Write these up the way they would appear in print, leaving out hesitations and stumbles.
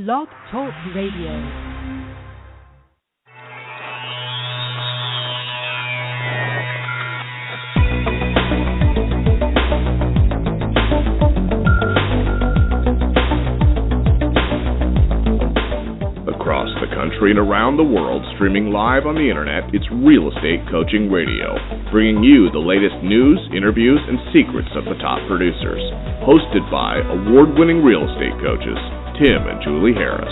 Blog Talk Radio. Across the country and around the world, streaming live on the internet, it's Real Estate Coaching Radio, bringing you the latest news, interviews, and secrets of the top producers. Hosted by award-winning real estate coaches, Tim and Julie Harris.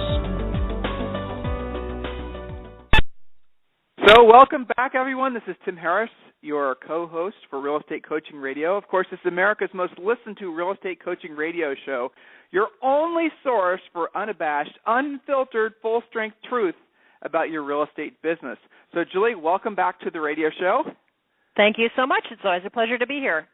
So welcome back, everyone. This is Tim Harris, your co-host for Real Estate Coaching Radio. Of course, this is America's most listened to real estate coaching radio show, your only source for unabashed, unfiltered, full-strength truth about your real estate business. So, Julie, welcome back to the radio show. Thank you so much. It's always a pleasure to be here.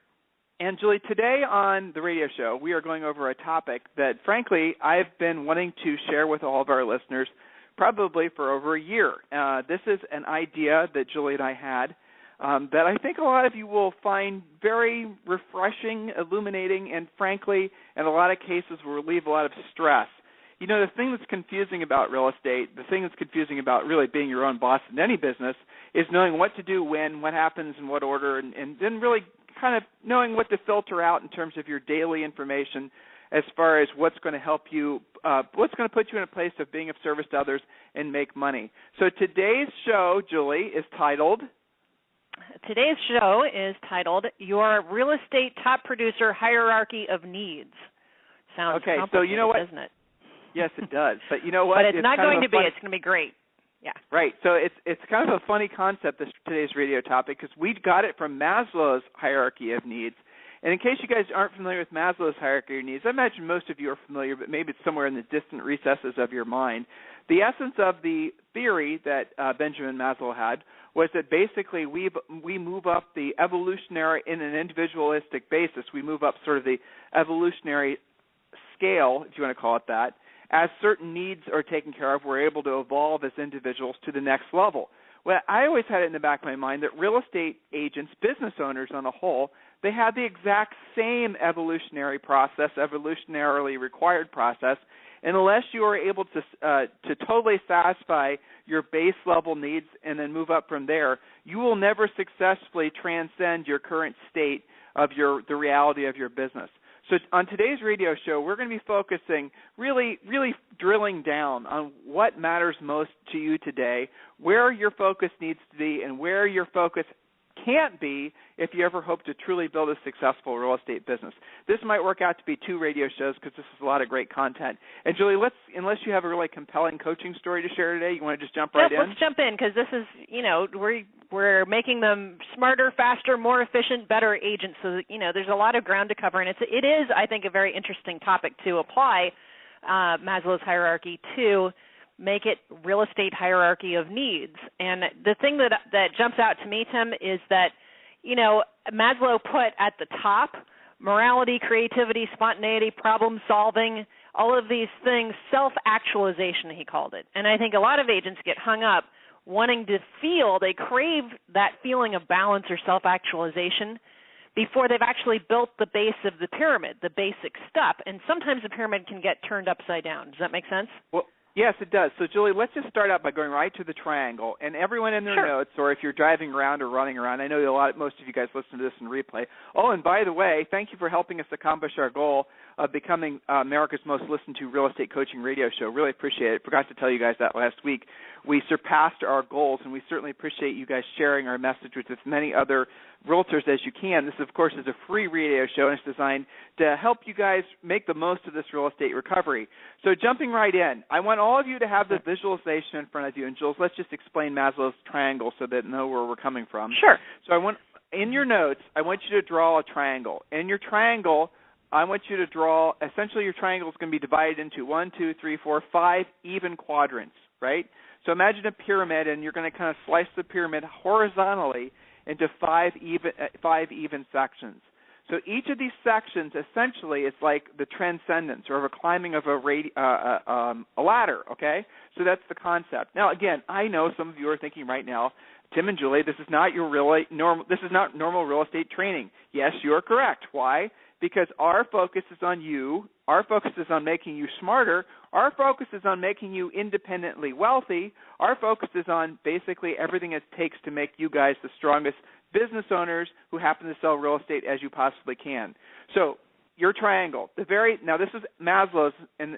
And, Julie, today on the radio show, we are going over a topic that, frankly, I've been wanting to share with all of our listeners probably for over a year. This is an idea that Julie and I had that I think a lot of you will find very refreshing, illuminating, and frankly, in a lot of cases will relieve a lot of stress. You know, the thing that's confusing about real estate, the thing that's confusing about really being your own boss in any business is knowing what to do when, what happens in what order, and then really kind of knowing what to filter out in terms of your daily information as far as what's going to help you, what's going to put you in a place of being of service to others and make money. So today's show, Julie, is titled... Today's show is titled Your Real Estate Top Producer Hierarchy of Needs. Sounds okay, complicated, so you know what? Doesn't it? Yes, it does. But you know what? But it's not going to be. It's going to be great. Yeah. Right. So it's kind of a funny concept, today's radio topic, because we got it from Maslow's hierarchy of needs. And in case you guys aren't familiar with Maslow's hierarchy of needs, I imagine most of you are familiar, but maybe it's somewhere in the distant recesses of your mind. The essence of the theory that Benjamin Maslow had was that basically we move up the evolutionary, in an individualistic basis, we move up sort of the evolutionary scale, if you want to call it that. As certain needs are taken care of, we're able to evolve as individuals to the next level. Well, I always had it in the back of my mind that real estate agents, business owners on a whole, they had the exact same evolutionary process, evolutionarily required process, and unless you are able to totally satisfy your base level needs and then move up from there, you will never successfully transcend your current state of the reality of your business. So on today's radio show, we're going to be focusing, really drilling down on what matters most to you today, where your focus needs to be, and where your focus can't be if you ever hope to truly build a successful real estate business. This might work out to be 2 radio shows because this is a lot of great content. And Julie, unless you have a really compelling coaching story to share today, you want to just jump right in? Let's jump in because this is, we're making them smarter, faster, more efficient, better agents. So, there's a lot of ground to cover. And it is, I think, a very interesting topic to apply Maslow's hierarchy to make it real estate hierarchy of needs. And the thing that jumps out to me, Tim, is that, Maslow put at the top morality, creativity, spontaneity, problem solving, all of these things, self-actualization, he called it. And I think a lot of agents get hung up wanting to they crave that feeling of balance or self-actualization before they've actually built the base of the pyramid, the basic stuff. And sometimes the pyramid can get turned upside down. Does that make sense? Well, yes, it does. So, Julie, let's just start out by going right to the triangle. And everyone in their notes, or if you're driving around or running around, I know most of you guys listen to this in replay. Oh, and by the way, thank you for helping us accomplish our goal of becoming America's most listened to real estate coaching radio show. Really appreciate it. Forgot to tell you guys that last week. We surpassed our goals, and we certainly appreciate you guys sharing our message with as many other realtors as you can. This, of course, is a free radio show, and it's designed to help you guys make the most of this real estate recovery. So jumping right in, I want all of you to have the visualization in front of you. And, Jules, let's just explain Maslow's triangle so that know where we're coming from. Sure. So in your notes, I want you to draw a triangle. In your triangle, I want you to draw, essentially your triangle is going to be divided into 1, 2, 3, 4, 5 even quadrants, right? So imagine a pyramid, and you're going to kind of slice the pyramid horizontally into 5 even sections. So each of these sections essentially is like the transcendence or a climbing of a ladder, okay? So that's the concept. Now, again, I know some of you are thinking right now, Tim and Julie, this is not normal real estate training. Yes, you are correct. Why? Because our focus is on you. Our focus is on making you smarter. Our focus is on making you independently wealthy. Our focus is on basically everything it takes to make you guys the strongest business owners who happen to sell real estate as you possibly can. So your triangle, now this is Maslow's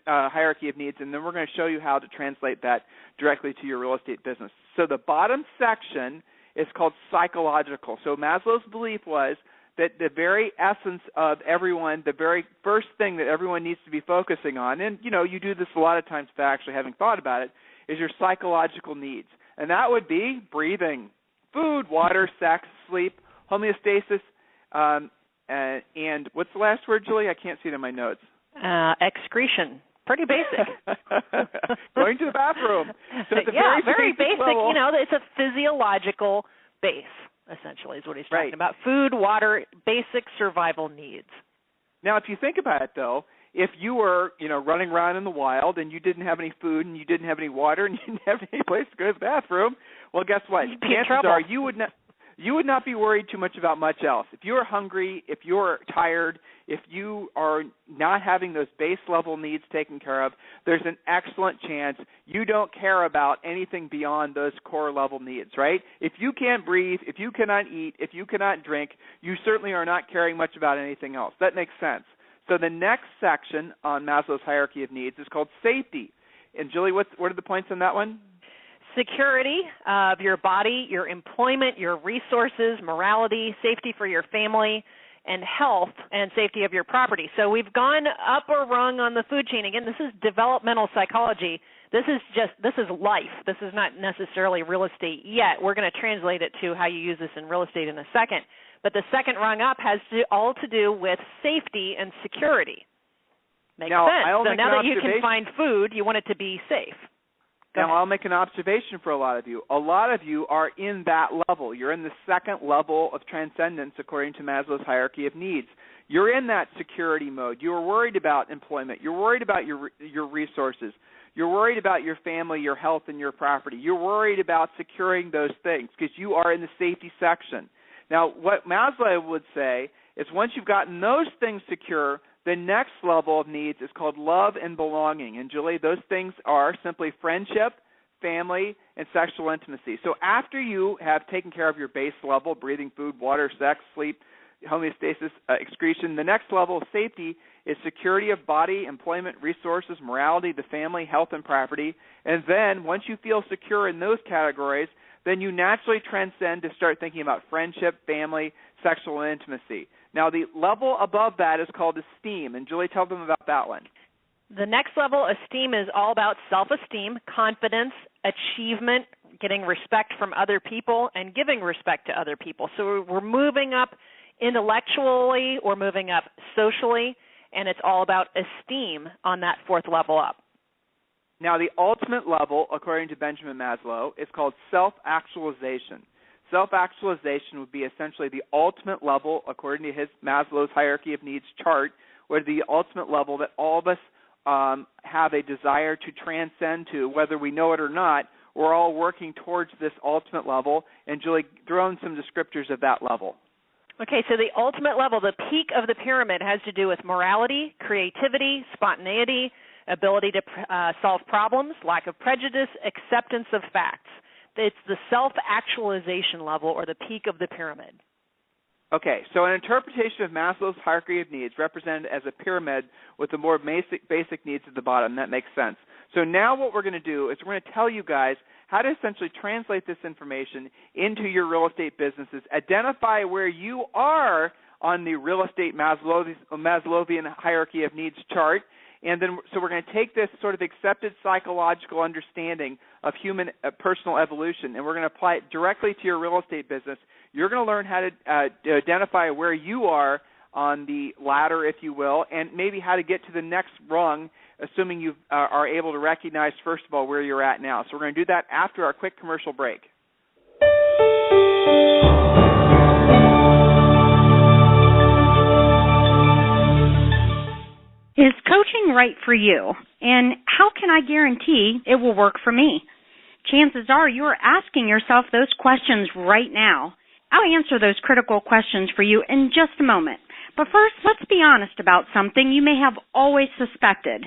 hierarchy of needs, and then we're going to show you how to translate that directly to your real estate business. So the bottom section is called psychological. So Maslow's belief was that the very essence of everyone, the very first thing that everyone needs to be focusing on, and you do this a lot of times without actually having thought about it, is your psychological needs. And that would be breathing, food, water, sex, sleep, homeostasis, and what's the last word, Julie? I can't see it in my notes. Excretion. Pretty basic. Going to the bathroom. So it's very basic. Level. It's a physiological base, essentially, is what he's talking right. about. Food, water, basic survival needs. Now, if you think about it, though, if you were, running around in the wild and you didn't have any food and you didn't have any water and you didn't have any place to go to the bathroom, well, guess what? Chances are you would not be worried too much about much else. If you're hungry, if you're tired, if you are not having those base level needs taken care of, there's an excellent chance you don't care about anything beyond those core level needs, right? If you can't breathe, if you cannot eat, if you cannot drink, you certainly are not caring much about anything else. That makes sense. So the next section on Maslow's hierarchy of needs is called safety. And Julie, what are the points on that one? Security of your body, your employment, your resources, morality, safety for your family, and health and safety of your property. So we've gone up a rung on the food chain. Again, this is developmental psychology. This is life. This is not necessarily real estate yet. We're going to translate it to how you use this in real estate in a second. But the second rung up has all to do with safety and security. Makes sense. So now that you can find food, you want it to be safe. Now, I'll make an observation for a lot of you. A lot of you are in that level. You're in the second level of transcendence according to Maslow's hierarchy of needs. You're in that security mode. You're worried about employment. You're worried about your resources. You're worried about your family, your health, and your property. You're worried about securing those things because you are in the safety section. Now, what Maslow would say is once you've gotten those things secure, the next level of needs is called love and belonging. And, Julie, those things are simply friendship, family, and sexual intimacy. So after you have taken care of your base level, breathing, food, water, sex, sleep, homeostasis, excretion, the next level of safety is security of body, employment, resources, morality, the family, health, and property. And then once you feel secure in those categories, then you naturally transcend to start thinking about friendship, family, sexual intimacy. Now, the level above that is called esteem. And, Julie, tell them about that one. The next level, esteem, is all about self-esteem, confidence, achievement, getting respect from other people, and giving respect to other people. So we're moving up intellectually, we're moving up socially, and it's all about esteem on that fourth level up. Now, the ultimate level, according to Benjamin Maslow, is called self-actualization. Self-actualization would be essentially the ultimate level, according to his Maslow's hierarchy of needs chart, where the ultimate level that all of us have a desire to transcend to, whether we know it or not. We're all working towards this ultimate level. And, Julie, throw in some descriptors of that level. Okay, so the ultimate level, the peak of the pyramid, has to do with morality, creativity, spontaneity, ability to solve problems, lack of prejudice, acceptance of facts. It's the self-actualization level, or the peak of the pyramid. Okay, so an interpretation of Maslow's hierarchy of needs represented as a pyramid with the more basic needs at the bottom. That makes sense. So now what we're going to do is we're going to tell you guys how to essentially translate this information into your real estate businesses, identify where you are on the real estate Maslowian hierarchy of needs chart, and then so we're going to take this sort of accepted psychological understanding of human personal evolution, and we're going to apply it directly to your real estate business. You're going to learn how to identify where you are on the ladder, if you will, and maybe how to get to the next rung, assuming you are able to recognize, first of all, where you're at now. So we're going to do that after our quick commercial break. Is coaching right for you? And how can I guarantee it will work for me? Chances are you're asking yourself those questions right now. I'll answer those critical questions for you in just a moment. But first, let's be honest about something you may have always suspected.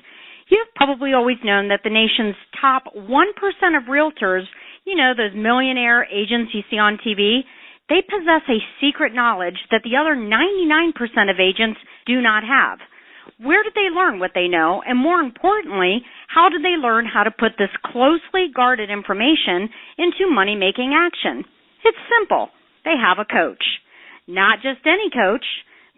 You've probably always known that the nation's top 1% of realtors, those millionaire agents you see on TV, they possess a secret knowledge that the other 99% of agents do not have. Where did they learn what they know? And more importantly, how did they learn how to put this closely guarded information into money-making action? It's simple. They have a coach. Not just any coach.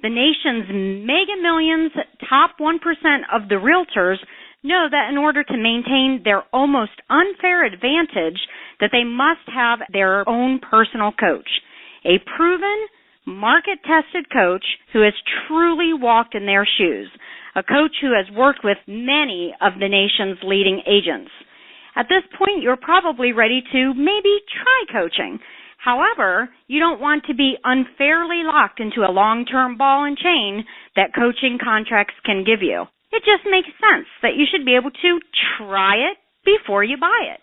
The nation's mega millions, top 1% of the realtors know that in order to maintain their almost unfair advantage, that they must have their own personal coach. A proven, market-tested coach who has truly walked in their shoes. A coach who has worked with many of the nation's leading agents. At this point, you're probably ready to maybe try coaching. However, you don't want to be unfairly locked into a long-term ball and chain that coaching contracts can give you. It just makes sense that you should be able to try it before you buy it.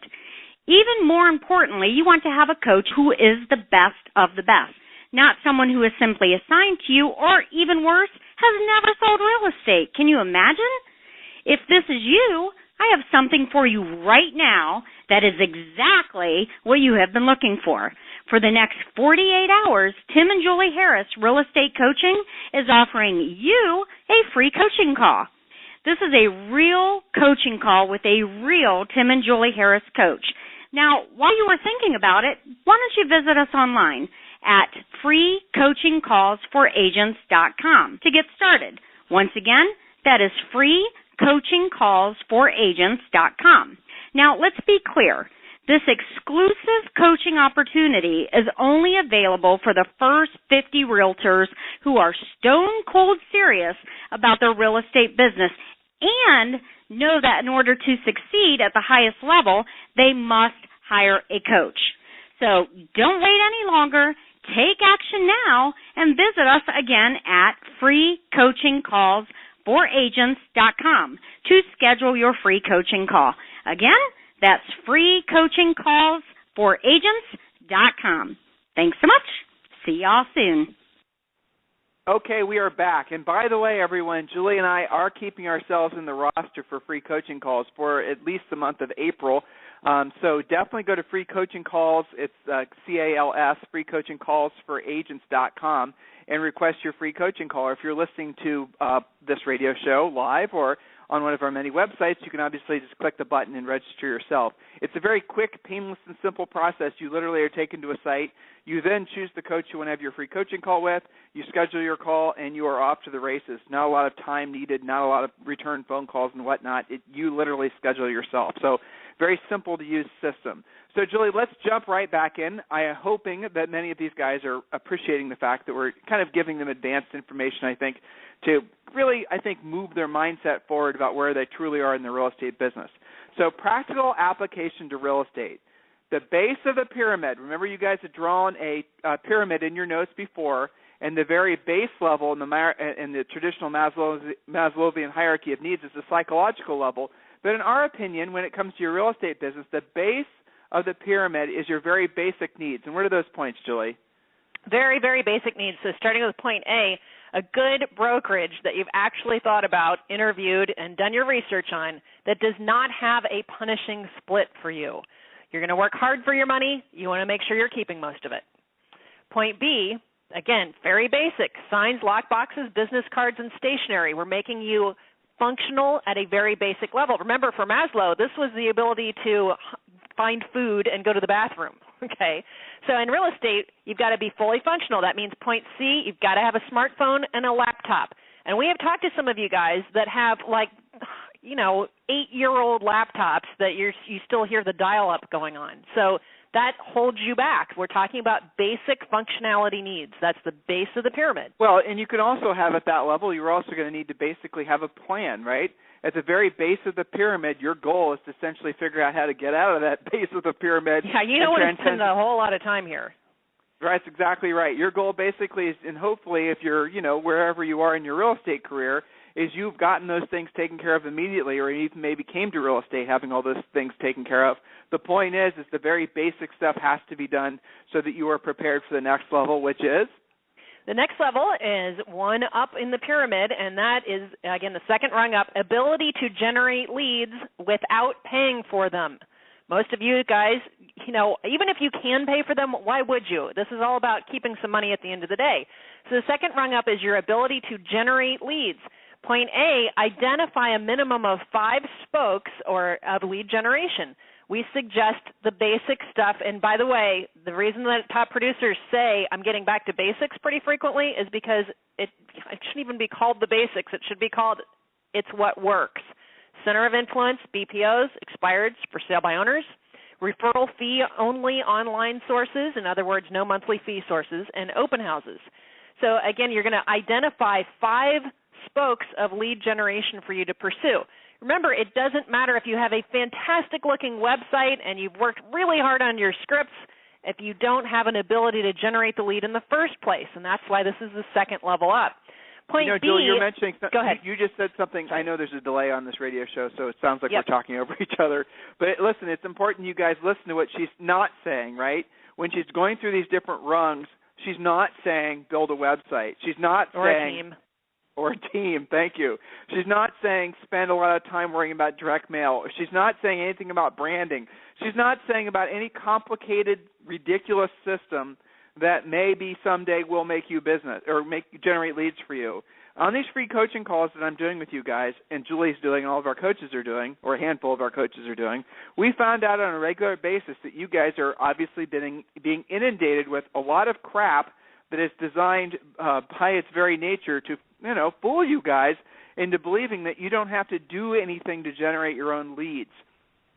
Even more importantly, you want to have a coach who is the best of the best, not someone who is simply assigned to you or, even worse, has never sold real estate. Can you imagine? If this is you, I have something for you right now that is exactly what you have been looking for. For the next 48 hours, Tim and Julie Harris Real Estate Coaching is offering you a free coaching call. This is a real coaching call with a real Tim and Julie Harris coach. Now, while you are thinking about it, why don't you visit us online at freecoachingcallsforagents.com to get started. Once again, that is freecoachingcallsforagents.com. Now, let's be clear. This exclusive coaching opportunity is only available for the first 50 realtors who are stone cold serious about their real estate business and know that in order to succeed at the highest level, they must hire a coach. So don't wait any longer. Take action now and visit us again at freecoachingcallsforagents.com to schedule your free coaching call. Again, that's freecoachingcallsforagents.com. Thanks so much. See y'all soon. Okay, we are back. And by the way, everyone, Julie and I are keeping ourselves in the roster for free coaching calls for at least the month of April. So definitely go to Free Coaching Calls. It's CALS, freecoachingcallsforagents.com, and request your free coaching call. Or if you're listening to this radio show live or on one of our many websites, you can obviously just click the button and register yourself. It's a very quick, painless, and simple process. You literally are taken to a site. You then choose the coach you want to have your free coaching call with. You schedule your call, and you are off to the races. Not a lot of time needed, not a lot of return phone calls and whatnot. You literally schedule yourself. So very simple to use system. So, Julie, let's jump right back in. I am hoping that many of these guys are appreciating the fact that we're kind of giving them advanced information, I think, to really, move their mindset forward about where they truly are in the real estate business. So practical application to real estate. The base of the pyramid, remember you guys had drawn a pyramid in your notes before, and the very base level in the traditional Maslowian hierarchy of needs is the psychological level. But in our opinion, when it comes to your real estate business, the base of the pyramid is your very basic needs. And what are those points, Julie? Very, very basic needs. So starting with point A, a good brokerage that you've actually thought about, interviewed, and done your research on that does not have a punishing split for you. You're going to work hard for your money. You want to make sure you're keeping most of it. Point B, again, very basic. Signs, lockboxes, business cards, and stationery. We're making you functional at a very basic level. Remember, for Maslow, this was the ability to find food and go to the bathroom, okay? So in real estate, you've got to be fully functional. That means point C, you've got to have a smartphone and a laptop. And we have talked to some of you guys that have, 8-year-old laptops that you still hear the dial-up going on. So that holds you back. We're talking about basic functionality needs. That's the base of the pyramid. Well, and you can also have at that level, you're also going to need to basically have a plan, right? At the very base of the pyramid, your goal is to essentially figure out how to get out of that base of the pyramid. Yeah, you don't want to spend a whole lot of time here. That's exactly right. Your goal basically is, and hopefully if you're, wherever you are in your real estate career, is you've gotten those things taken care of immediately, or even maybe came to real estate having all those things taken care of. The point is the very basic stuff has to be done so that you are prepared for the next level, which is? The next level is one up in the pyramid, and that is, again, the second rung up, ability to generate leads without paying for them. Most of you guys, even if you can pay for them, why would you? This is all about keeping some money at the end of the day. So the second rung up is your ability to generate leads. Point A, identify a minimum of 5 spokes of lead generation. We suggest the basic stuff. And by the way, the reason that top producers say I'm getting back to basics pretty frequently is because it shouldn't even be called the basics. It should be called it's what works. Center of influence, BPOs, expireds for sale by owners, referral fee only online sources, in other words, no monthly fee sources, and open houses. So again, you're going to identify 5 spokes of lead generation for you to pursue. Remember, it doesn't matter if you have a fantastic-looking website and you've worked really hard on your scripts if you don't have an ability to generate the lead in the first place, and that's why this is the second level up. Point B. Julie, you're mentioning something. Go ahead. You just said something. I know there's a delay on this radio show, so it sounds like Yep. we're talking over each other. But listen, it's important you guys listen to what she's not saying, right? When she's going through these different rungs, she's not saying build a website. She's not Or saying a team. Or a team, thank you. She's not saying spend a lot of time worrying about direct mail. She's not saying anything about branding. She's not saying about any complicated, ridiculous system that maybe someday will make you business or generate leads for you. On these free coaching calls that I'm doing with you guys, and Julie's doing, and all of our coaches are doing, or a handful of our coaches are doing, we found out on a regular basis that you guys are obviously being inundated with a lot of crap that is designed by its very nature to, fool you guys into believing that you don't have to do anything to generate your own leads.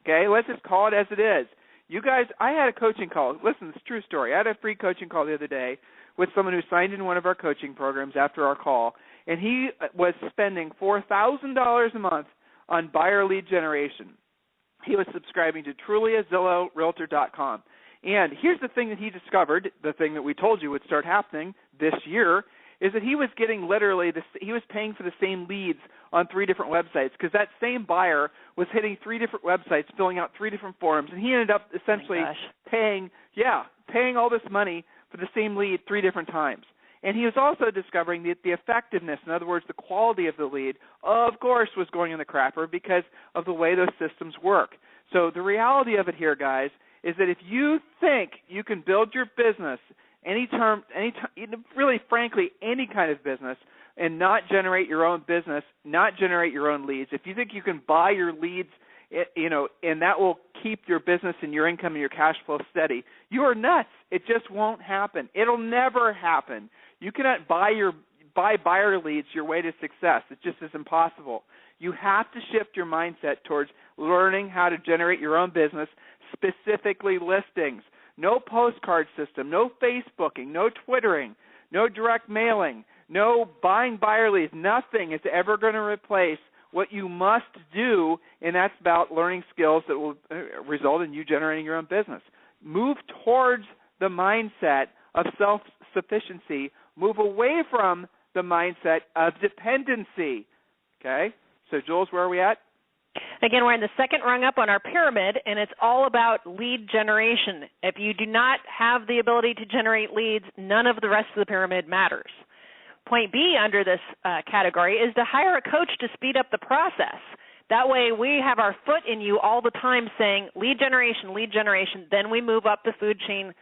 Okay, let's just call it as it is. You guys, I had a coaching call. Listen, it's a true story. I had a free coaching call the other day with someone who signed in one of our coaching programs after our call, and he was spending $4,000 a month on buyer lead generation. He was subscribing to Trulia, Zillow, Realtor.com. And here's the thing that he discovered, the thing that we told you would start happening this year, is that he was getting he was paying for the same leads on 3 different websites because that same buyer was hitting 3 different websites, filling out 3 different forms, and he ended up essentially paying all this money for the same lead 3 different times. And he was also discovering that the effectiveness, in other words, the quality of the lead, of course, was going in the crapper because of the way those systems work. So the reality of it here, guys, is that if you think you can build your business really, frankly, any kind of business, and not generate your own business, not generate your own leads, if you think you can buy your leads, and that will keep your business and your income and your cash flow steady, you are nuts. It just won't happen. It'll never happen. You cannot buy buyer leads your way to success. It just is impossible. You have to shift your mindset towards learning how to generate your own business, specifically listings. No postcard system, no Facebooking, no Twittering, no direct mailing, no buying buyer leads. Nothing is ever going to replace what you must do, and that's about learning skills that will result in you generating your own business. Move towards the mindset of self-sufficiency. Move away from the mindset of dependency. Okay? So, Jules, where are we at? Again, we're in the second rung up on our pyramid, and it's all about lead generation. If you do not have the ability to generate leads, none of the rest of the pyramid matters. Point B under this category is to hire a coach to speed up the process. That way we have our foot in you all the time saying lead generation, then we move up the food chain,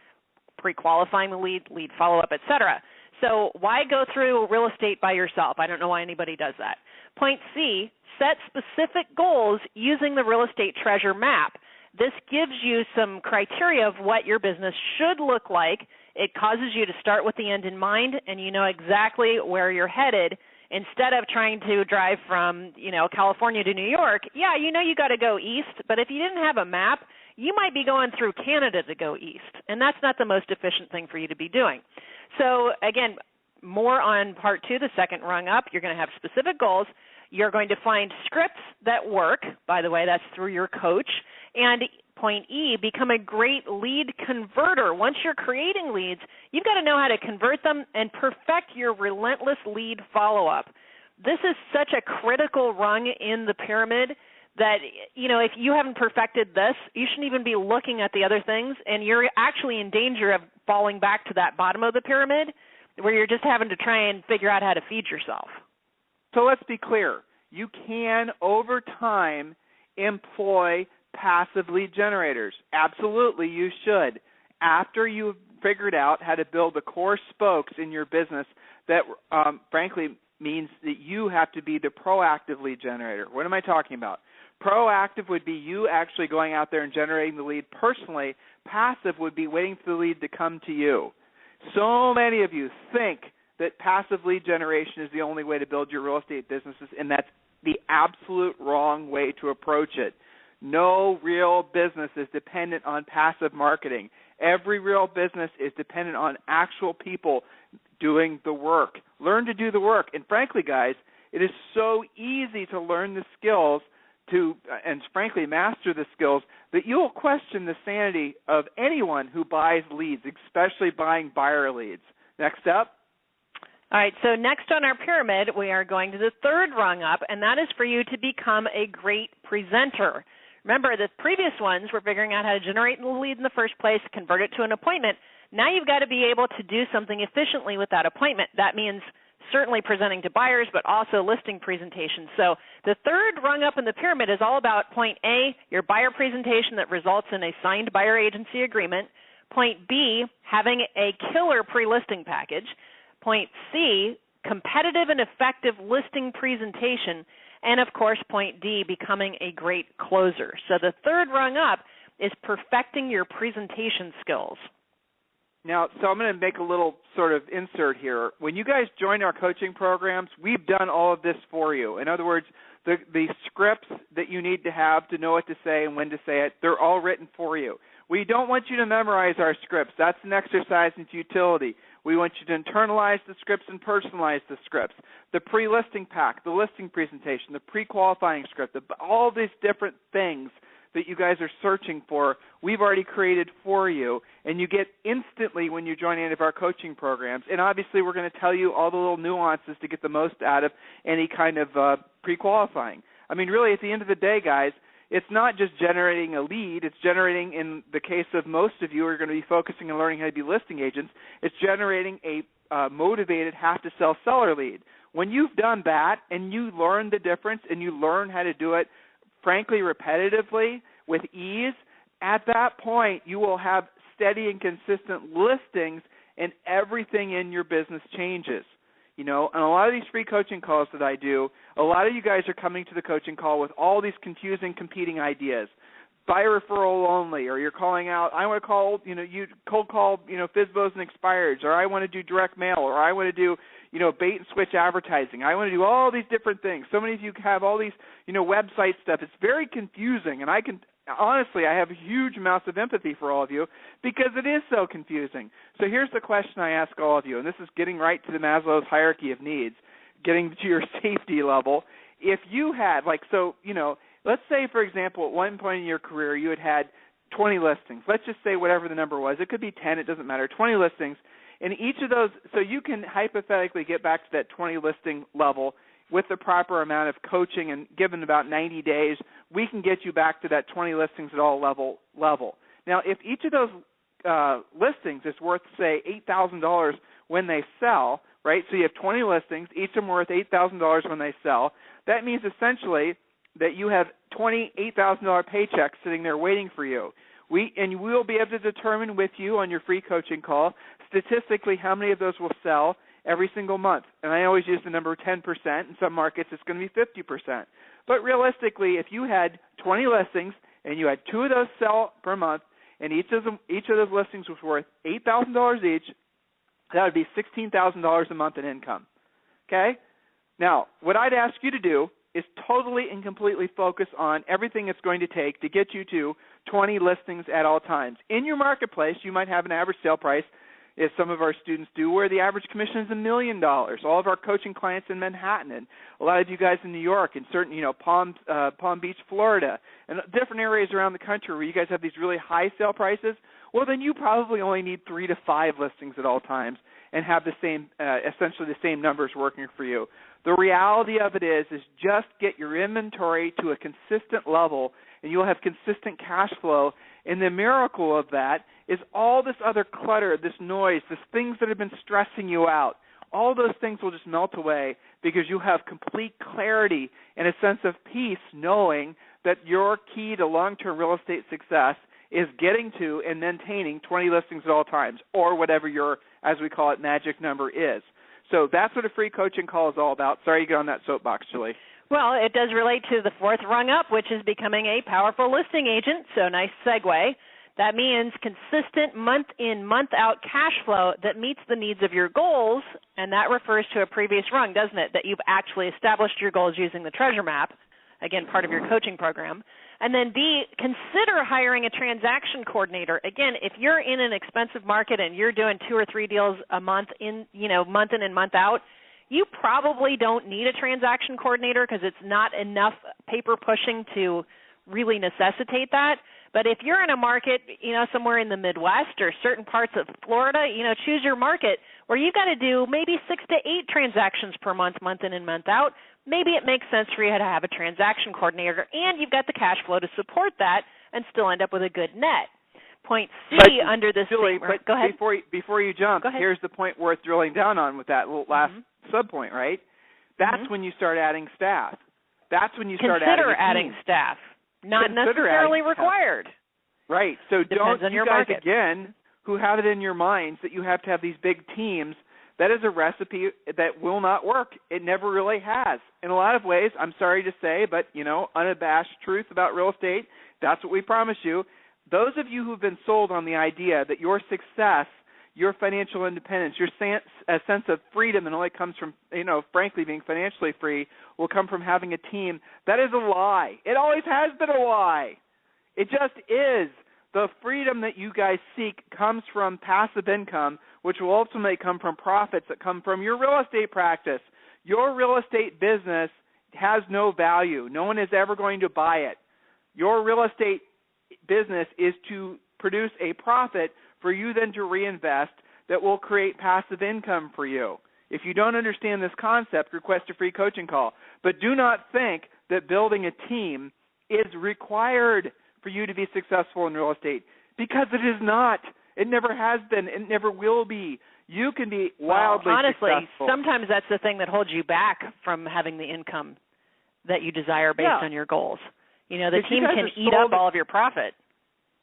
pre-qualifying the lead follow-up, etc. So why go through real estate by yourself? I don't know why anybody does that. Point C, set specific goals using the real estate treasure map. This gives you some criteria of what your business should look like. It causes you to start with the end in mind, and you know exactly where you're headed. Instead of trying to drive from, California to New York, you got to go east, but if you didn't have a map, you might be going through Canada to go east, and that's not the most efficient thing for you to be doing. So, again, more on part 2, the second rung up. You're going to have specific goals. You're going to find scripts that work. By the way, that's through your coach. And point E, become a great lead converter. Once you're creating leads, you've got to know how to convert them and perfect your relentless lead follow-up. This is such a critical rung in the pyramid that, if you haven't perfected this, you shouldn't even be looking at the other things, and you're actually in danger of falling back to that bottom of the pyramid where you're just having to try and figure out how to feed yourself. So let's be clear. You can, over time, employ passive lead generators. Absolutely, you should. After you've figured out how to build the core spokes in your business that, frankly, means that you have to be the proactive lead generator. What am I talking about? Proactive would be you actually going out there and generating the lead personally. Passive would be waiting for the lead to come to you. So many of you think that passive lead generation is the only way to build your real estate businesses, and that's the absolute wrong way to approach it. No real business is dependent on passive marketing. Every real business is dependent on actual people doing the work. Learn to do the work. And frankly, guys, it is so easy to learn the skills and frankly master the skills that you'll question the sanity of anyone who buys leads, especially buying buyer leads. Next up. All right, so next on our pyramid, we are going to the third rung up, and that is for you to become a great presenter. Remember, the previous ones were figuring out how to generate the lead in the first place, convert it to an appointment. Now you've got to be able to do something efficiently with that appointment. That means certainly presenting to buyers, but also listing presentations. So the third rung up in the pyramid is all about point A, your buyer presentation that results in a signed buyer agency agreement. Point B, having a killer pre-listing package. Point C, competitive and effective listing presentation. And, of course, point D, becoming a great closer. So the third rung up is perfecting your presentation skills. Now, so I'm going to make a little sort of insert here. When you guys join our coaching programs, we've done all of this for you. In other words, the scripts that you need to have to know what to say and when to say it, they're all written for you. We don't want you to memorize our scripts. That's an exercise in futility. We want you to internalize the scripts and personalize the scripts. The pre-listing pack, the listing presentation, the pre-qualifying script, all these different things that you guys are searching for, we've already created for you, and you get instantly when you join any of our coaching programs. And obviously we're going to tell you all the little nuances to get the most out of any kind of pre-qualifying. I mean, really, at the end of the day, guys, it's not just generating a lead. It's generating, in the case of most of you who are going to be focusing on learning how to be listing agents, it's generating a motivated have-to-sell seller lead. When you've done that and you learn the difference and you learn how to do it, frankly, repetitively, with ease, at that point you will have steady and consistent listings and everything in your business changes. You know, and a lot of these free coaching calls that I do, a lot of you guys are coming to the coaching call with all these confusing, competing ideas. Buy referral only, or you're calling out, I want to call, you cold call, FSBOs and expireds, or I want to do direct mail, or I want to do, bait and switch advertising. I want to do all these different things. So many of you have all these, website stuff. It's very confusing, and honestly, I have huge amounts of empathy for all of you because it is so confusing. So here's the question I ask all of you, and this is getting right to the Maslow's hierarchy of needs, getting to your safety level. If you had, let's say, for example, at one point in your career you had 20 listings. Let's just say whatever the number was. It could be 10. It doesn't matter. 20 listings. And each of those, so you can hypothetically get back to that 20 listing level with the proper amount of coaching, and given about 90 days, we can get you back to that 20 listings at all level. Now, if each of those listings is worth, say, $8,000 when they sell, right? So you have 20 listings, each of them worth $8,000 when they sell. That means essentially that you have 20 $8,000 paychecks sitting there waiting for you. We'll be able to determine with you on your free coaching call statistically how many of those will sell every single month. And I always use the number 10%. In some markets, it's going to be 50%. But realistically, if you had 20 listings and you had 2 of those sell per month, and each of those listings was worth $8,000 each, that would be $16,000 a month in income. Okay? Now, what I'd ask you to do is totally and completely focus on everything it's going to take to get you to 20 listings at all times. In your marketplace, you might have an average sale price, as some of our students do, where the average commission is $1 million. All of our coaching clients in Manhattan, and a lot of you guys in New York, and certain, Palm Beach, Florida, and different areas around the country where you guys have these really high sale prices, well, then you probably only need 3 to 5 listings at all times and have the same, essentially the same numbers working for you. The reality of it is just get your inventory to a consistent level, and you'll have consistent cash flow, And the miracle of that is all this other clutter, this noise, these things that have been stressing you out, all those things will just melt away because you have complete clarity and a sense of peace knowing that your key to long-term real estate success is getting to and maintaining 20 listings at all times, or whatever your, as we call it, magic number is. So that's what a free coaching call is all about. Sorry you get on that soapbox, Julie. Well, it does relate to the fourth rung up, which is becoming a powerful listing agent, so nice segue. That means consistent month-in, month-out cash flow that meets the needs of your goals, and that refers to a previous rung, doesn't it, that you've actually established your goals using the treasure map, again, part of your coaching program. And then B, consider hiring a transaction coordinator. Again, if you're in an expensive market and you're doing 2 or 3 deals a month month in and month out, you probably don't need a transaction coordinator because it's not enough paper pushing to really necessitate that. But if you're in a market, somewhere in the Midwest or certain parts of Florida, choose your market where you've got to do maybe 6 to 8 transactions per month, month in and month out. Maybe it makes sense for you to have a transaction coordinator, and you've got the cash flow to support that and still end up with a good net. Point C under this Julie, but go ahead. Before you jump, here's the point worth drilling down on with that little last subpoint, right? That's when you start adding staff. That's when you start adding staff. Not necessarily required. Right. So Depends on you your guys, market. again, who have it in your minds that you have to have these big teams, that is a recipe that will not work. It never really has. In a lot of ways, I'm sorry to say, but, unabashed truth about real estate, that's what we promise you. Those of you who've been sold on the idea that your success, your financial independence, your sense of freedom that only comes from, frankly, being financially free, will come from having a team, that is a lie. It always has been a lie. It just is. The freedom that you guys seek comes from passive income, which will ultimately come from profits that come from your real estate practice. Your real estate business has no value. No one is ever going to buy it. Your real estate business is to produce a profit for you then to reinvest that will create passive income for you. If you don't understand this concept, request a free coaching call. But do not think that building a team is required for you to be successful in real estate, because it is not. It never has been. It never will be. You can be wildly honestly, successful. Sometimes that's the thing that holds you back from having the income that you desire based on your goals. The team can eat up all of your profit.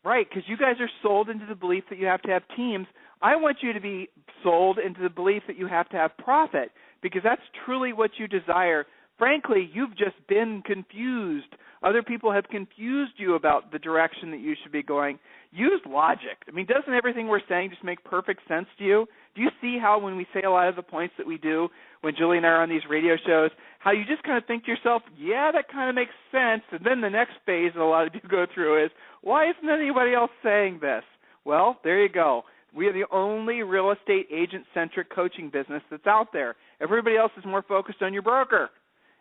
Right, because you guys are sold into the belief that you have to have teams. I want you to be sold into the belief that you have to have profit, because that's truly what you desire. Frankly, you've just been confused. Other people have confused you about the direction that you should be going. Use logic. I mean, doesn't everything we're saying just make perfect sense to you? Do you see how when we say a lot of the points that we do, when Julie and I are on these radio shows, how you just kind of think to yourself, yeah, that kind of makes sense, and then the next phase that a lot of you go through is, why isn't anybody else saying this? Well, there you go. We are the only real estate agent-centric coaching business that's out there. Everybody else is more focused on your broker.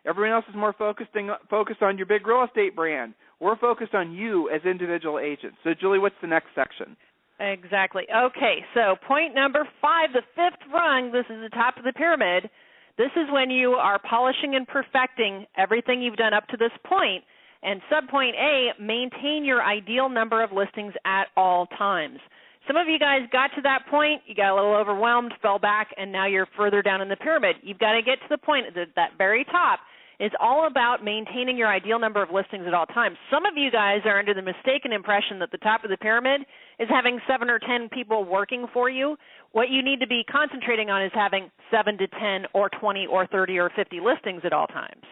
Everyone else is more focused on your big real estate brand. We're focused on you as individual agents. So, Julie, what's the next section? Exactly. Okay, so point number 5, the 5th rung, this is the top of the pyramid. This is when you are polishing and perfecting everything you've done up to this point. And subpoint A, maintain your ideal number of listings at all times. Some of you guys got to that point, you got a little overwhelmed, fell back, and now you're further down in the pyramid. You've got to get to the point at that very top. It's all about maintaining your ideal number of listings at all times. Some of you guys are under the mistaken impression that the top of the pyramid is having 7 or 10 people working for you. What you need to be concentrating on is having 7 to 10 or 20 or 30 or 50 listings at all times.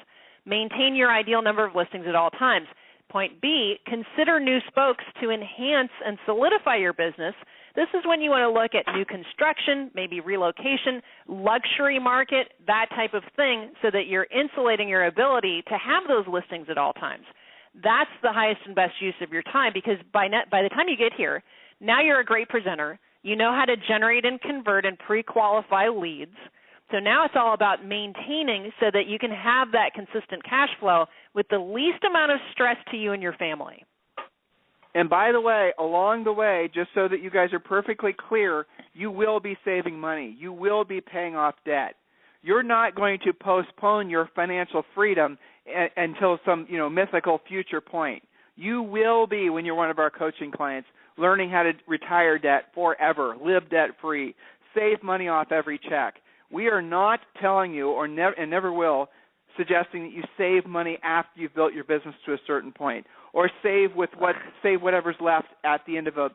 Maintain your ideal number of listings at all times. Point B, consider new spokes to enhance and solidify your business. This is when you want to look at new construction, maybe relocation, luxury market, that type of thing, so that you're insulating your ability to have those listings at all times. That's the highest and best use of your time, because by the time you get here, now you're a great presenter. You know how to generate and convert and pre-qualify leads. So now it's all about maintaining so that you can have that consistent cash flow with the least amount of stress to you and your family. And by the way, along the way, just so that you guys are perfectly clear, you will be saving money. You will be paying off debt. You're not going to postpone your financial freedom until some mythical future point. You will be, when you're one of our coaching clients, learning how to retire debt forever, live debt-free, save money off every check. We are not telling you, and never will, suggesting that you save money after you've built your business to a certain point, or save whatever's left at the end of a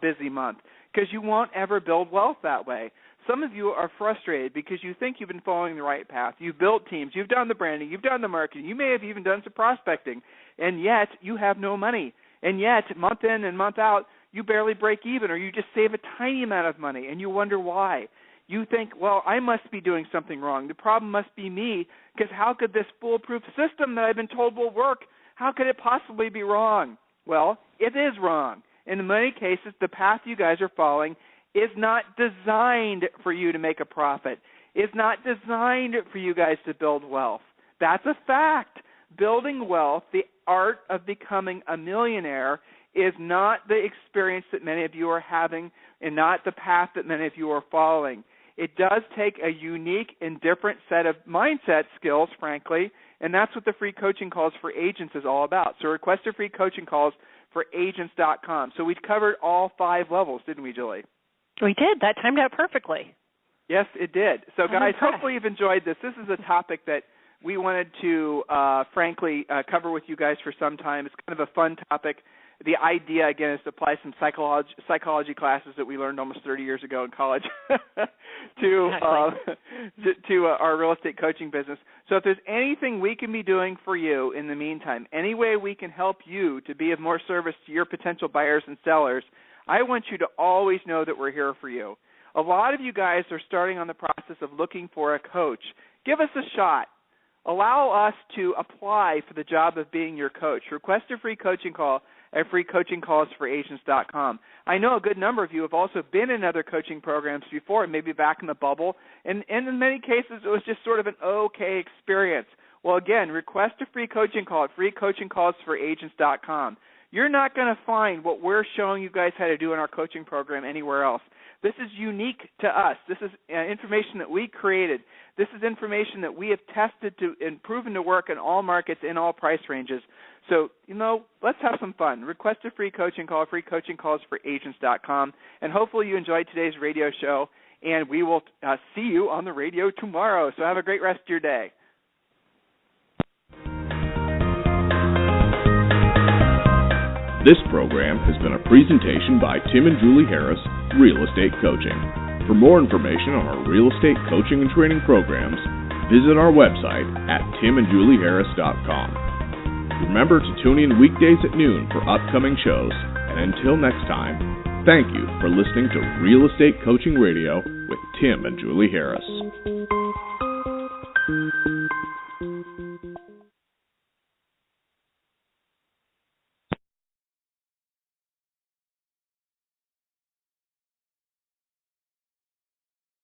busy month, because you won't ever build wealth that way. Some of you are frustrated because you think you've been following the right path. You've built teams, you've done the branding, you've done the marketing, you may have even done some prospecting, and yet you have no money. And yet, month in and month out, you barely break even, or you just save a tiny amount of money, and you wonder why. You think, well, I must be doing something wrong. The problem must be me, because how could this foolproof system that I've been told will work, how could it possibly be wrong? Well, it is wrong. In many cases, the path you guys are following is not designed for you to make a profit. It's not designed for you guys to build wealth. That's a fact. Building wealth, the art of becoming a millionaire, is not the experience that many of you are having and not the path that many of you are following. It does take a unique and different set of mindset skills, frankly, and that's what the free coaching calls for agents is all about. So request a free coaching calls for agents.com. So we covered all 5 levels, didn't we, Julie? We did. That timed out perfectly. Yes, it did. So, guys, hopefully you've enjoyed this. This is a topic that we wanted to, frankly, cover with you guys for some time. It's kind of a fun topic. The idea, again, is to apply some psychology classes that we learned almost 30 years ago in college to our real estate coaching business. So if there's anything we can be doing for you in the meantime, any way we can help you to be of more service to your potential buyers and sellers, I want you to always know that we're here for you. A lot of you guys are starting on the process of looking for a coach. Give us a shot. Allow us to apply for the job of being your coach. Request a free coaching call at freecoachingcallsforagents.com. I know a good number of you have also been in other coaching programs before, maybe back in the bubble, and in many cases it was just sort of an okay experience. Well, again, request a free coaching call at freecoachingcallsforagents.com. You're not going to find what we're showing you guys how to do in our coaching program anywhere else. This is unique to us. This is information that we created. This is information that we have tested and proven to work in all markets, in all price ranges. So, let's have some fun. Request a free coaching call, freecoachingcallsforagents.com, and hopefully you enjoyed today's radio show, and we will see you on the radio tomorrow. So have a great rest of your day. This program has been a presentation by Tim and Julie Harris, Real Estate Coaching. For more information on our real estate coaching and training programs, visit our website at timandjulieharris.com. Remember to tune in weekdays at noon for upcoming shows, and until next time, thank you for listening to Real Estate Coaching Radio with Tim and Julie Harris.